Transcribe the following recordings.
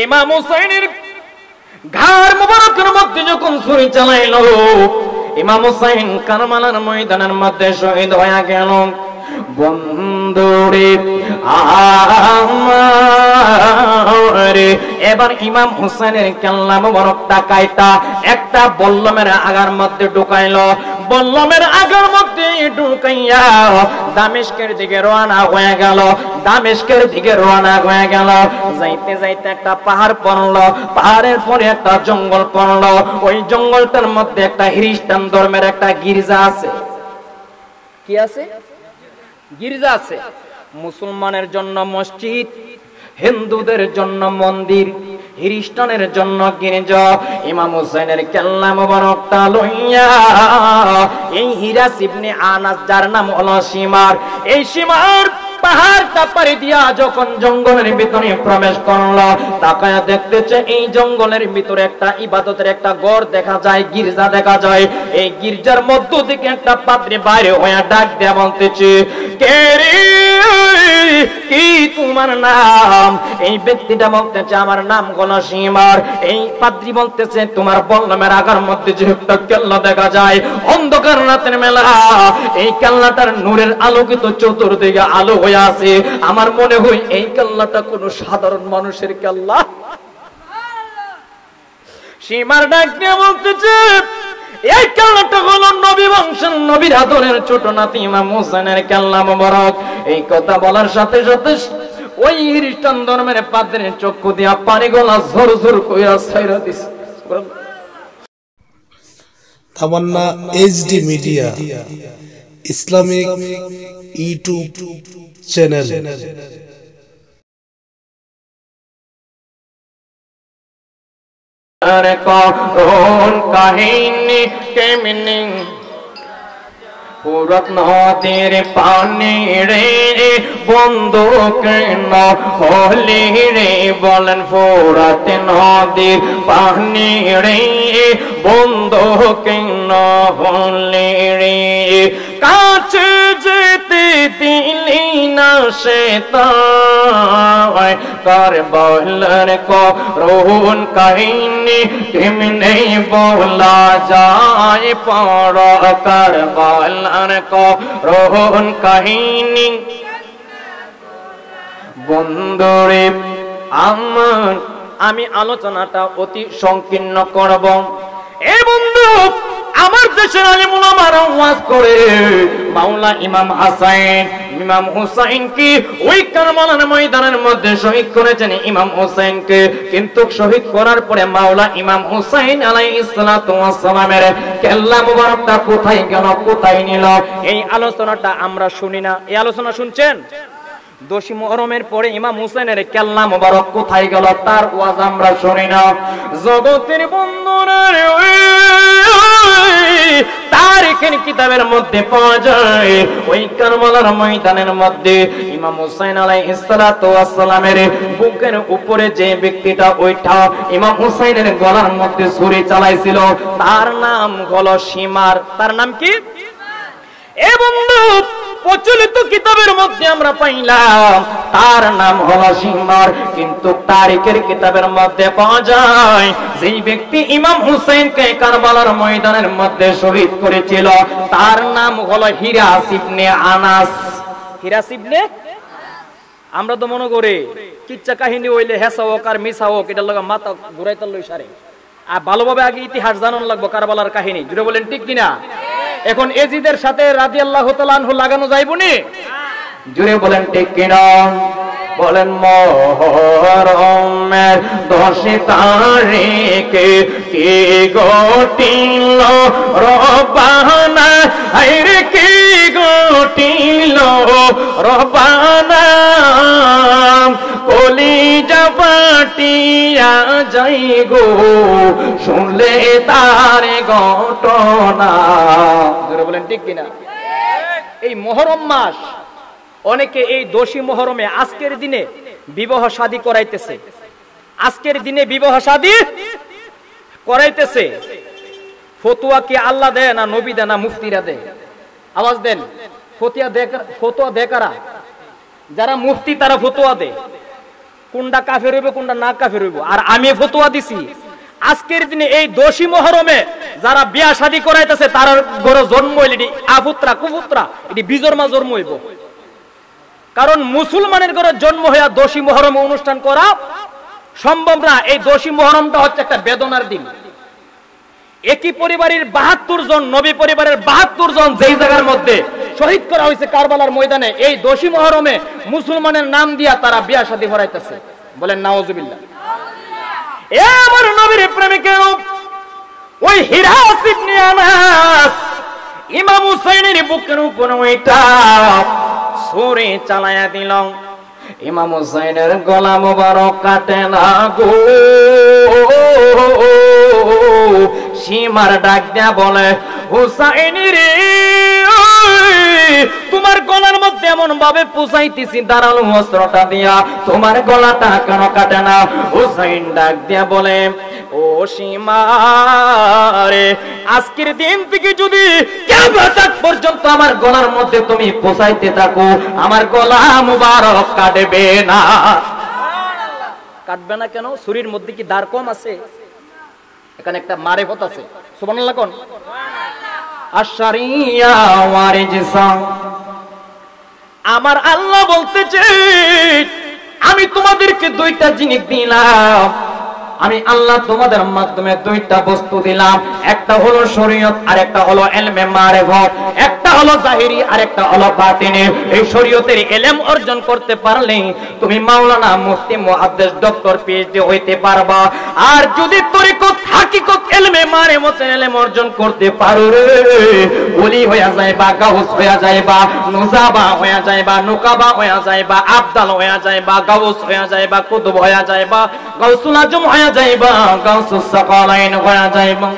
ইমাম হুসাইনের ঘাড় মুবারকের মধ্যে যখন ছুরি চালাইলো, ইমাম হুসাইন কারবালার ময়দানের মধ্যে শহীদ হয়ে গেল। বন্ধুরে আমারে, এবার ইমাম হুসাইনের কেল্লা মুবারকটা কাইটা একটা বল্লমের আগার মধ্যে ঢুকাইলো। বল্লমের আগার মধ্যে ঢুকাইয়া দামেস্কের দিকে রওনা হয়ে গেল। দামেস্কের দিকে রওনা হয়ে গেল। যাইতে যাইতে একটা পাহাড় পড়লো, পাহাড়ের পরে একটা জঙ্গল পড়লো। ওই জঙ্গলটার মধ্যে একটা খ্রিস্টান ধর্মের একটা গির্জা আছে। কি আছে? গির্জা আছে। মুসলমানের জন্য মসজিদ, হিন্দুদের জন্য মন্দির, খ্রিস্টানের জন্য গির্জা। ইমাম হুসাইনের কেল্লা মুবারকটা লইয়া এই হিরাস ইবনে আনাস, যার নাম হলো সীমার, এই সীমার পাহাড়টা পাড়ি দিয়া যখন জঙ্গলের ভিতরে প্রবেশ করলো, তাকায়া দেখতেছে এই জঙ্গলের ভিতরে একটা ইবাদতের একটা ঘর দেখা যায়, গির্জা দেখা যায়। এই গির্জার মধ্য থেকে একটা পাদ্রী বাইরে হয়ে ডাক দেয়া বলতেছে, কে রে, কি তোমার নাম? এই ব্যক্তিটা বলতেছে, আমার নাম হলো সীমার। এই পাদ্রী বলতেছে, তোমার বল্লমের আগার মধ্যে যে একটা কেল্লা দেখা যায়, অন্ধকার রাতের মেলা, এই কেল্লাটার নূরের আলোকিত চতুর্দিকে আলো হয়ে আছে। আমার মনে হয় এই কেল্লাটা কোন সাধারণ মানুষের কেল্লা। সীমার ডাক দিয়ে বলতেছে, এই কেল্লাটা হলো নবী বংশের নবীর আদরের ছোট নাতি ইমাম হুসাইনের কেল্লা মুবারক। এই কথা বলার সাথে সাথে ওই খ্রিস্টান ধর্মের পাদ্রীর চক্ষু দিয়া পানি গলা ঝর ঝর কইরা ছাইরা দিছে। Tamanna HD media Islamic YouTube channel. আরে কোন কাহিনী কেমনি পুরত নদীর পানি রে বন্ধু কেন হলি রে, বলেন ফুরাত নদীর পানি রে বন্ধু কেন হলি রে, কাছে যেতে দিলি না সে তাই, কারবালার করুণ কাহিনী কেমনে বলা যায়, পড় কারবালার করুণ কাহিনী। বন্ধুরে আমি আলোচনাটা অতি সংকীর্ণ করব। এ বন্ধু, আমার দেশের আলেম উলামারা ওয়াজ করে মাওলা ইমাম হুসাইনকে ওই কারবালার ময়দানের মধ্যে শহীদ করেছেন ইমাম হুসাইনকে। কিন্তু শহীদ করার পরে মাওলা ইমাম হুসাইন আলাইহিস সালাতু ওয়াস সালামের কেল্লা মুবারকটা কোথায় গেল, কোথায় নিল, এই আলোচনাটা আমরা শুনি না। এই আলোচনা শুনছেন? 10 মুহররমের পরে ইমাম হুসাইনের কেল্লা মুবারক কোথায় গেল, তার ওয়াজ আমরা শুনি না। জগতের বন্ধুরা, তারিখের কিতাবের মধ্যে পাওয়া যায় ওই কারবালার ময়দানের মধ্যে ইমাম হুসাইন আলাইহিস সালাতু ওয়াস সালামের বুকের উপরে যে ব্যক্তিটা ওইটা ইমাম হুসাইনের গলার মধ্যে ছুরি চালাইছিল, তার নাম হলো সীমার। তার নাম কি? এ বন্ধু, প্রচলিত কিতাবের মধ্যে আমরা পাইলাম তার নাম হলো সীমার, কিন্তু তারিখের কিতাবের মধ্যে পাওয়া যায় যেই ব্যক্তি ইমাম হুসাইনকে কারবালার ময়দানের মধ্যে শহীদ করেছিল তার নাম হলো হিরাস ইবনে আনাস। হিরাস ইবনে, আমরা তো মনে করি কিচ্ছা কাহিনী হইলে হেসা হোক আর মিছা হোক এটার লগে মাথা ঘুরাইতে লই সারে, আর ভালোভাবে আগে ইতিহাস জানানো লাগবে কারবালার কাহিনী। জুড়ে বলেন ঠিক কিনা? এখন এজিদের সাথে রাদিয়াল্লাহু তাআলা আনহু লাগানো যাইবনি? জুড়ে বলেন ঠিক কিনা? বলেন মুহররমের 10 তারিখে কি ঘটিল রবানা, আইরে কি ঘটিল রবানা, কলিজা ফাটিয়া যাই গো শুনলে তার ঘটনা। বলেন ঠিক কিনা? এই মুহররম মাস অনেকে এই 10 মুহররমে আজকের দিনে বিবাহ শাদী করাইতেছে, আজকের দিনে বিবাহ শাদী করাইতেছে। ফতোয়া কি আল্লাহ দেয় না নবী দেয় না মুফতিরা দেয়? আওয়াজ দেন। ফতোয়া দেয় কারা? যারা মুফতি তারা ফতোয়া দেয়। কোনটা কাফের হইব কোনটা না কাফের হইব। আর আমি ফতোয়া দিছি আজকের দিনে এই দোষী মহরমে যারা বিয়া শাদী করাইতেছে তার ঘরে জন্ম হইলে এটি আপুত্রা কুপুত্রা এটি বিজর্মা জন্ম হইব। কারণ মুসলমানের ঘরে জন্ম হইয়া দোষী মহরমে অনুষ্ঠান করা সম্ভব না। এই দোষী মহরমটা হচ্ছে একটা বেদনার দিন। একই পরিবারের ৭২ জন নবী পরিবারের ৭২ জন যেই জায়গার মধ্যে শহীদ করা হয়েছে কারবালার ময়দানে, এই দোষী মহরমে মুসলমানের নাম দিয়া তারা বিয়া শাদী করাইতেছে। বলেন নাউজুবিল্লাহ। এ আমার নবীর প্রেমিকের ওই হিরাস ইবনে আনাস ইমাম হুসাইনের বুকের উপর ওইটা ছুরি চালায়া দিল। ইমাম হুসাইনের গলা মোবারক কাটে না গো। সীমার ডাক দিয়া বলে, হুসাইন রে তোমার গলার মধ্যে এমন ভাবে পুষাইতেছি দাঁড়ালো অস্ত্রটা দিয়া, তোমার গলাটা কেন কাটে না? হুসাইন ডাক দিয়া বলে, ও সীমা রে আজকের দিন থেকে যদি কিয়ামত পর্যন্ত আমার গলার মধ্যে তুমি পুষাইতে থাকো, আমার গলা মুবারক কাটবে না। কাটবে না কেন? শরীরের মধ্যে কি দাঁড় কম আছে? এখানে একটা মারিফত আছে। সুবহানাল্লাহ কোন আশারিয়া ওয়ারিজসা। আমার আল্লাহ বলতেছে আমি তোমাদেরকে দুইটা জিনিস দিলাম। আমি আল্লাহ তোমাদের মাধ্যমে দুইটা বস্তু দিলাম, একটা হলো শরীয়ত আর একটা হলো ইলমে মারিফত। একটা হলো জাহিরি আর একটা হলো বাতিনি। এই শরীয়তের ইলম অর্জন করতে পারলে তুমি মাওলানা মুফতি মুহাদ্দিস ডক্টর পিএইচডি হইতে পারবা। আর যদি তরিকত হাকিকত ইলমে মারিফতের ইলম অর্জন করতে পারো রে, ওলি হইয়া যাইবা, গাউস হইয়া যাইবা, নুজাবা হইয়া যাইবা, নুকাবা হইয়া যাইবা, আবদাল হইয়া যাইবা, গাউস হইয়া যাইবা, কুতুব হইয়া যাইবা, গাউসুল আজম হইয়া যাইবা, গাউসুস সাকালাইন হইয়া যাইবা।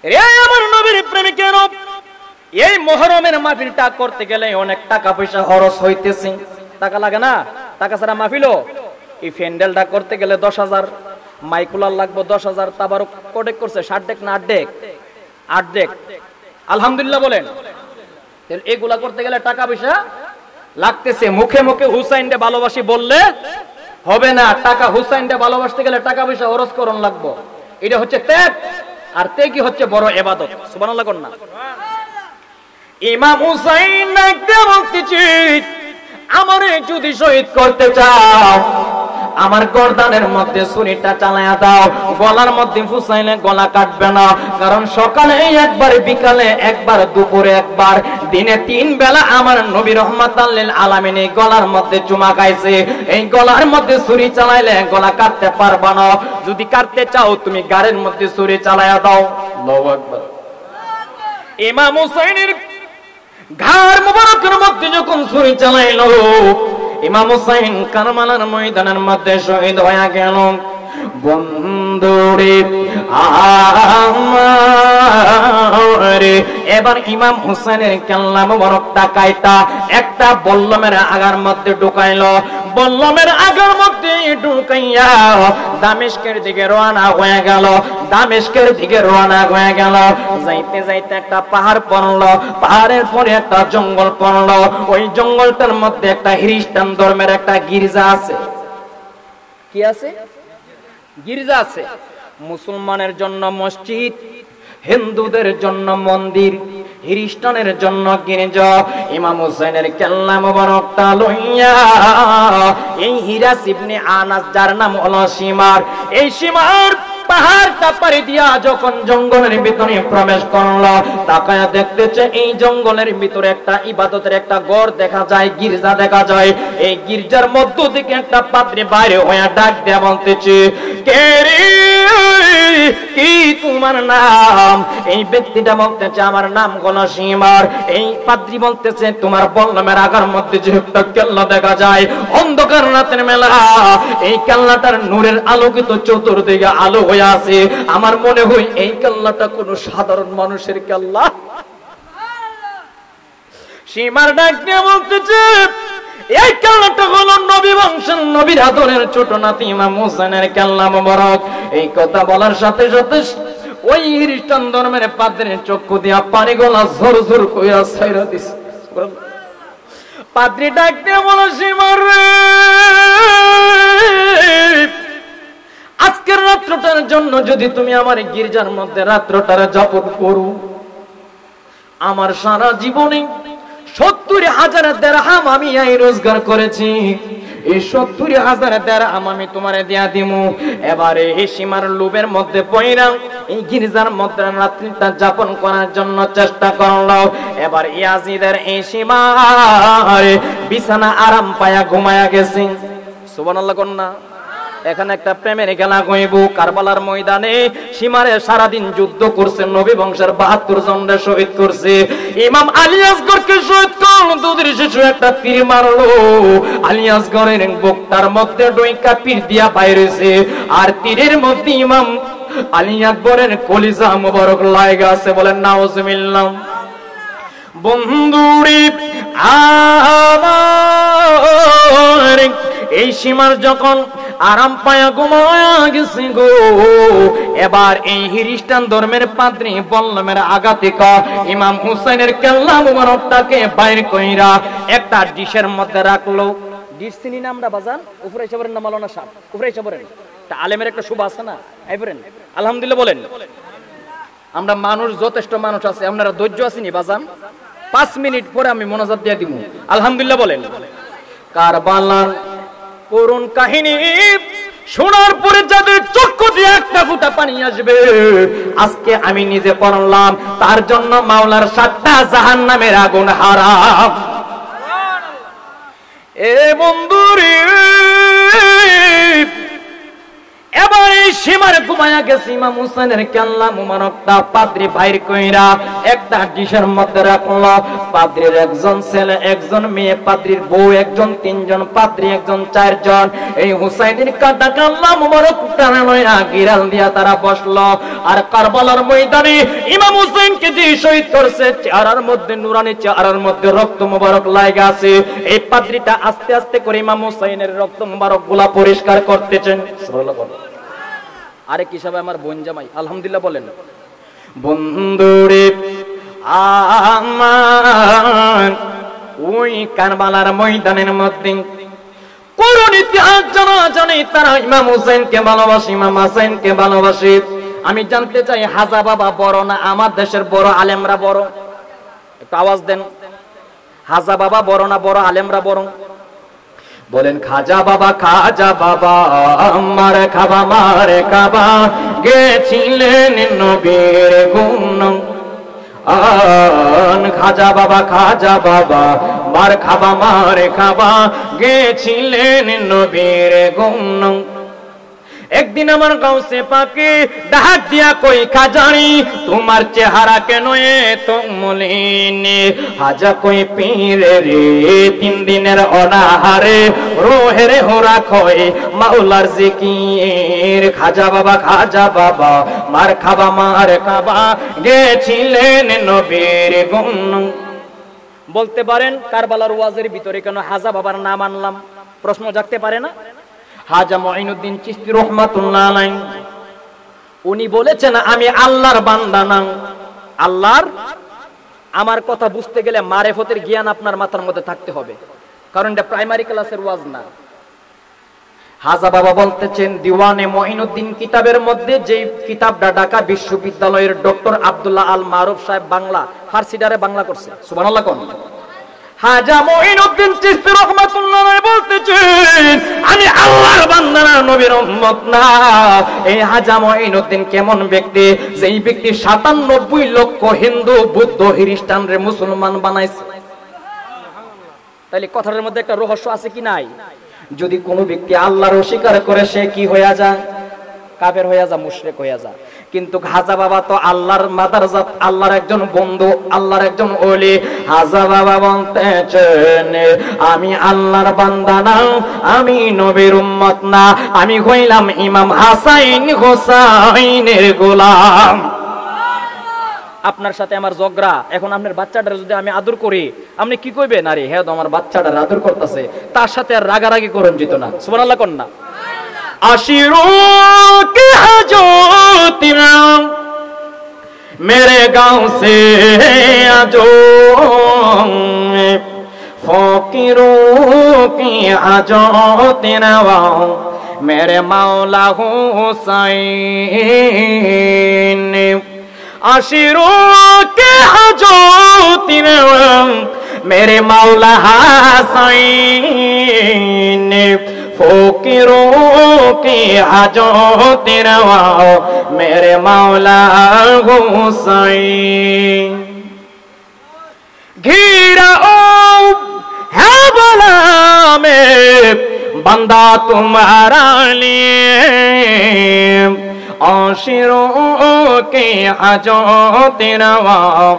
রে আমার নবীর প্রেমিকের এই মুহররমের মাহফিলটা করতে গেলে অনেক টাকা পয়সা খরচ হইতেছে। টাকা লাগে না? টাকা ছাড়া মাহফিলও? এই প্যান্ডেলটা করতে গেলে 10,000, মাইকুলার লাগবে 10,000, তাবারক কোডেক করছে 60 ডেক না 8 ডেক? 8 ডেক। আলহামদুলিল্লাহ বলেন। এগুলা করতে গেলে টাকা পয়সা লাগতেছে। মুখে মুখে হুসাইনকে ভালোবাসি বললে হবে না। টাকা হুসাইনকে ভালোবাসতে গেলে টাকা পয়সা খরচ করন লাগবে। এটা হচ্ছে ত্যাগ, আর ত্যাগই হচ্ছে বড় ইবাদত। সুবহানাল্লাহ কোন না? ইমাম হুসাইন দেখতে বলতেছি আমারে যদি শহীদ করতে চাও আমার গর্দানের মধ্যে ছুরিটা চালায়া দাও। গলার মধ্যে ফুসাইলে গলা কাটবে না, কারণ সকালে একবার, বিকালে একবার, দুপুরে একবার, দিনে 3 বেলা আমার নবী রহমাতাল লিল আলামিন এই গলার মধ্যে চুমা খাইছে। এই গলার মধ্যে ছুরি চালাইলে গলা কাটতে পারবা না। যদি কাটতে চাও তুমি গাড়ির মধ্যে ছুরি চালায়া দাও। আল্লাহু আকবার। ইমাম হুসাইনের ঘাড় মুবারকের মধ্যে যখন ছুরি চালাইলো, ইমাম হুসাইন কারবালার ময়দানের মধ্যে শহীদ হয়ে গেল। বন্ধুরে আমারে এবার ইমাম হুসাইনের কাল্লা মুবারকটা কাইটা একটা বল্লমের আগার মধ্যে ঢুকাইলো। বল্লমের আগার মধ্যে ঢুকাইয়া দামেস্কের দিকে রওনা হয়ে গেল। দামেস্কের দিকে রওনা হয়ে গেল। যাইতে যাইতে একটা পাহাড় পড়লো, পাহাড়ের পরে একটা জঙ্গল পড়লো। ওই জঙ্গলটার মধ্যে একটা খ্রিস্টান ধর্মের একটা গির্জা আছে। কি আছে? গির্জা আছে। মুসলমানের জন্য মসজিদ, হিন্দুদের জন্য মন্দির, খ্রিস্টানের জন্য গির্জা। ইমাম হুসাইনের কেল্লা মুবারকটা লইয়া এই হিরাস ইবনে আনাস, যার নাম হলো সীমার, এই সীমার পাহাড়টা পাড়ি দিয়া যখন জঙ্গলের ভিতরে প্রবেশ করলো, তাকায়া দেখতেছে এই জঙ্গলের ভিতরে একটা ইবাদতের একটা ঘর দেখা যায়, গির্জা দেখা যায়। এই গির্জার মধ্য থেকে একটা পাদ্রী বাইরে হয়ে ডাক দেয়া বলতেছে, কে রে, কি তোমার নাম? এই ব্যক্তিটা বলতেছে আমার নাম হলো সীমার। এই পাদ্রী বলতেছে তোমার বল্লমের আগার মধ্যে যে একটা কেল্লা দেখা যায়, অন্ধকার রাতের মেলা, এই কেল্লাটার নূরের আলোকিত চতুর্দিকে আলো হয়ে আছে। আমার মনে হয় এই কেল্লাটা কোন সাধারণ মানুষের কেল্লা। সীমার ডাক দিয়ে বলতেছে এই কেল্লাটা হলো নবী বংশের, নবীর আদরের ছোট নাতি ইমাম হুসাইনের কেল্লা মুবারক। এই কথা বলার সাথে সাথে ওই খ্রিস্টান ধর্মের পাদ্রীর চক্ষু দিয়া পানি গলা ঝরঝর কইরা ছাইরা দিছে। পাদ্রী ডাক দিয়ে বলো, সীমার রে, আজকের রাত্রটার জন্য যদি তুমি আমার গির্জার মধ্যে রাত্রটার যাপন করো, আমার সারা জীবনে 70,000 দিরহাম আমি এই রোজগার করেছি, এই 70,000 দিরহাম আমি তোমারে দিয়া দিমু। এবারে এই সীমার লোভের মধ্যে পয়রা এই গির্জার মধ্যে রাত্রিটা যাপন করার জন্য চেষ্টা করলো। এবার ইয়াজিদের এই সীমার বিছানা আরাম পায়া ঘুমায়া গেছে। সুবহানাল্লাহ কন্যা। এখানে একটা প্রেমের খেলা কইব। কারবালার ময়দানে সীমারে সারাদিন যুদ্ধ করছে, নবী বংশের 72 জনকে শহীদ করছে। ইমাম আলী আসগরকে শহীদ করলো, দুধের শিশু একটা তীর মারলো, আলী আসগরের বুকটার মধ্যে ডইকা পীর দিয়া বাইরেছে, আর তীরের মধ্যে ইমাম আলী আকবরের কলিজা মোবারক লাগা আছে। বলেন নাউজুবিল্লাহ। বন্ধুরে আমার এই সীমার যখন আরাম পায়া ঘুমায়া গেছে গো, এবার এই খ্রিস্টান ধর্মের পাদ্রী বল্লমের আগা থেকে ইমাম হুসাইনের কেল্লা মুবারকটাকে বাইর কইরা একটা ডিশের মধ্যে রাখলো। ডিশ চিনি না আমরা বাজান? উপরে এসে বলেন না মাওলানা সাহেব, উপরে এসে বলেন। তা আলেমের একটা শুভ আছে না, এই বলেন আলহামদুলিল্লাহ বলেন। আমরা মানুষ, যথেষ্ট মানুষ আছে, আপনারা ধৈর্য আছেনি বাজান? 5 মিনিট পরে আমি মোনাজাত দিয়ে দিব। আলহামদুলিল্লাহ বলেন। কারবালার করুণ কাহিনী শোনার পরে যাদের চক্ষু দিয়ে একটা ফোঁটা পানি আসবে, আজকে আমি নিজে পড়লাম, তার জন্য মাওলার 7টা জাহান্নামের আগুন হারাম। এ বন্ধুরে, এবার এই সীমার ঘুমায়া গেছে ইমাম হুসাইনের কেল্লা মুবারকটা পাদ্রী বাইর কইরা একটা ডিশের মধ্যে রাখলো। পাদ্রীর একজন ছেলে, একজন মেয়ে, পাদ্রীর বউ একজন, 3 জন, পাদ্রী একজন, 4 জন। এই হুসাইনের কাটা কেল্লা মুবারক টানা লইয়া গিরাল দিয়া তারা বসলো। আর কারবালার ময়দানে ইমাম হুসাইনকে যে শহীদ করছে, চেহারার মধ্যে নুরানি, চেহারার মধ্যে রক্ত মুবারক লাগা আছে। এই পাদ্রীটা আস্তে আস্তে করে ইমাম হুসাইনের রক্ত মুবারক গুলা পরিষ্কার করতেছেন। সুবহানাল্লাহ। আরেক হিসাবে আমার বোন জামাই, আলহামদুলিল্লাহ বলেন। বন্ধুরে আমার ওই কারবালার ময়দানের মধ্যে করুণ ইতিহাস জানা জানে, তারা ইমাম হুসাইনকে ভালোবাসে, ইমাম হাসাইনকে ভালোবাসে। আমি জানতে চাই, হাজা বাবা বড় না আমার দেশের বড় আলেমরা বড়? একটু আওয়াজ দেন। হাজা বাবা বড় না বড় আলেমরা বড়? বলেন খাজা বাবা, খাজা বাবা আমার খাবা মারে খাবা গেছিলেন নবীর গুণ। খাজা বাবা, খাজা বাবা মার খাবা মারে খাবা গেছিলেন নবীর গুণ। একদিন আমার গাউসে পাকে ডাক দিয়া কই খাজানি, তোমার চেহারা কেন এতো মলিন? হাজা কই পীরে রে, 3 দিনের অনাহারে রোহের হোরা খয় মাওলার জিকির। খাজা বাবা, খাজা বাবা মার খাবা মার খাবা গেছিলেন নবীর গুণ। বলতে পারেন কারবালার ওয়াজের ভিতরে কেন হাজা বাবার নাম আনলাম? প্রশ্ন জাগতে পারে না? হাজা মুঈনুদ্দিন চিশতি রাহমাতুল্লাহ আলাইহি উনি বলেছেন, আমি আল্লাহর বান্দা না। আল্লাহর, আমার কথা বুঝতে গেলে মারেফতের জ্ঞান আপনার মাথার মধ্যে থাকতে হবে, কারণ এটা প্রাইমারি ক্লাসের ওয়াজ না। হাজা বাবা বলতেছেন, দিওয়ানে মুঈনুদ্দিন কিতাবের মধ্যে যে কিতাবটা ঢাকা বিশ্ববিদ্যালয়ের ডক্টর আব্দুল্লাহ আল মারুফ সাহেব বাংলা ফার্সিডারে বাংলা করছে। সুবহানাল্লাহ কোন হাজা মুঈনুদ্দিন চিশতি রাহমাতুল্লাহ আলাইহি বলতেছেন, আমি আল্লাহর বান্দা না, নবীর উম্মত না। এই হাজা মুঈনুদ্দিন কেমন ব্যক্তি? যেই ব্যক্তি 97 লক্ষ হিন্দু, বৌদ্ধ, খ্রিস্টানরে মুসলমান বানাইছে। তাইলে কথার মধ্যে একটা রহস্য আছে কি নাই? যদি কোনো ব্যক্তি আল্লাহর অস্বীকার করে, সে কি হয়ে যায়? কাফের হয়ে যায়, মুশরিক হয়ে যায়। কিন্তু হাজা বাবা তো আল্লাহর মাদারজাত, আল্লাহর একজন বন্ধু, আল্লাহর একজন ওলি। হাজা বাবা বলতেছেন, আমি আল্লাহর বান্দা না, আমি নবীর উম্মত না, আমি হইলাম ইমাম হাসাইন হোসাইনের গোলাম। আপনার সাথে আমার ঝগড়া, এখন আপনার বাচ্চাটার যদি আমি আদর করি, আপনি কি কইবেন? আরে হ্যাঁ, আমার বাচ্চাটার আদর করতেছে, তার সাথে আর রাগারাগি করুন যেত না। সুবহানাল্লাহ কোন না। आशिरों की हजोतियां मेरे गांव से आजो फकीरों की हाजत नवाओ मेरे मौला हुसैन आशिरों के हाजत नवाओ मेरे मौला हुसैन फकीरों की हाजत नवाओ मेरे मौला हुसैन घिरा है बोला में बंदा तुम्हारा लिए आशिरों के हाजत नवाओ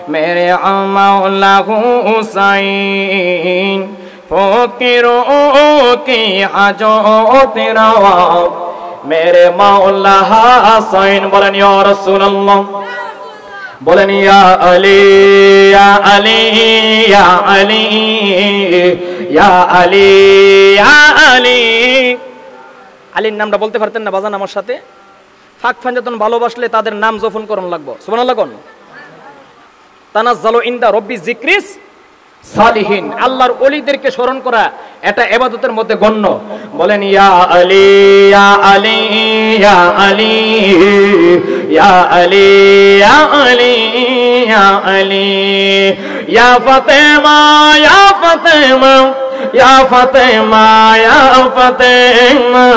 मेरे मौला हुसैन फकीरों की हाजत नवाओ मेरे मौला हुसैन बोलेन या रसूल अल्लाह बोलेन या अली या अली या अली या अली या अली আলীর নামটা বলতে পারতেন না বাজান আমার সাথে ফাক ফাঞ্জাতন ভালোবাসলে তাদের নাম জপন করন লাগবো সুবহানাল্লাহ কোন তানাজ্জালু ইনদা রব্বি যিকরিস সালিহিন আল্লাহর ওলিদেরকে স্মরণ করা এটা ইবাদতের মধ্যে গণ্য বলেন ইয়া আলী ইয়া আলী ইয়া আলী ইয়া আলী ইয়া আলী ইয়া আলী ইয়া ফাতেমা ইয়া ফাতেমা ইয়া ফাতেমা ইয়া ফাতেমা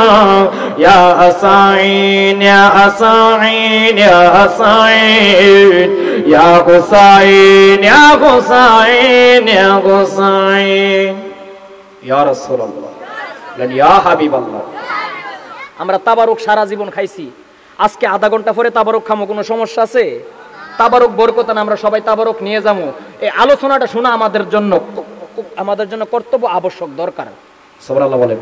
ইয়া হাসাইন ইয়া হাসাইন ইয়া হাসাইন ইয়া হুসাইন ইয়া হুসাইন ইয়া হুসাইন ইয়া রাসূলুল্লাহ ইয়া হাবিবাল্লাহ আমরা তাবারুক সারা জীবন খাইছি আজকে আধা ঘন্টা পরে তাবারুক খামো কোনো সমস্যা আছে তাবারুক বরকতান আমরা সবাই তাবারুক নিয়ে যাবো এই আলোচনাটা শোনা আমাদের জন্য কর্তব্য আবশ্যক দরকার সুবহানাল্লাহ বলেন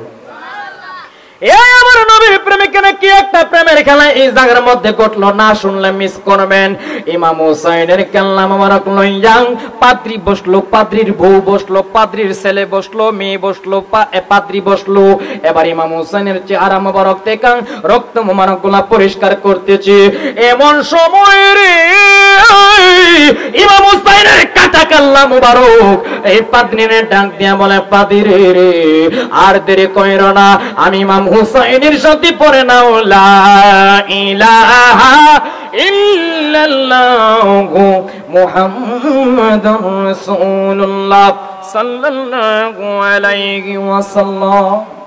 এই আমার নবীর প্রেমিকের কি একটা প্রেমের খেলা এই জায়গার মধ্যে ঘটলো না শুনলে মিস করবেন ইমাম হুসাইনের কাল্লা মোবারক লইয়া পাদ্রী বসলো পাদ্রীর বউ বসলো পাদ্রীর ছেলে বসলো মেয়ে বসলো পাদ্রী বসলো এবার ইমাম হুসাইনের চেহারা মোবারক থেকে রক্ত মোবারকগুলা পরিষ্কার করতেছে এমন সময় রে ইমাম হুসাইনের কাটা কাল্লা মোবারক এই পাদ্রীরে ডাক দিয়া বলে পাদ্রী রে আর দেরি কইরো না আমি ইমাম হুসাইনের সাথে পড়ে নাও লা ইলাহা ইল্লাল্লাহু মুহাম্মাদুর রাসূলুল্লাহ সাল্লাল্লাহু আলাইহি ওয়াসাল্লাম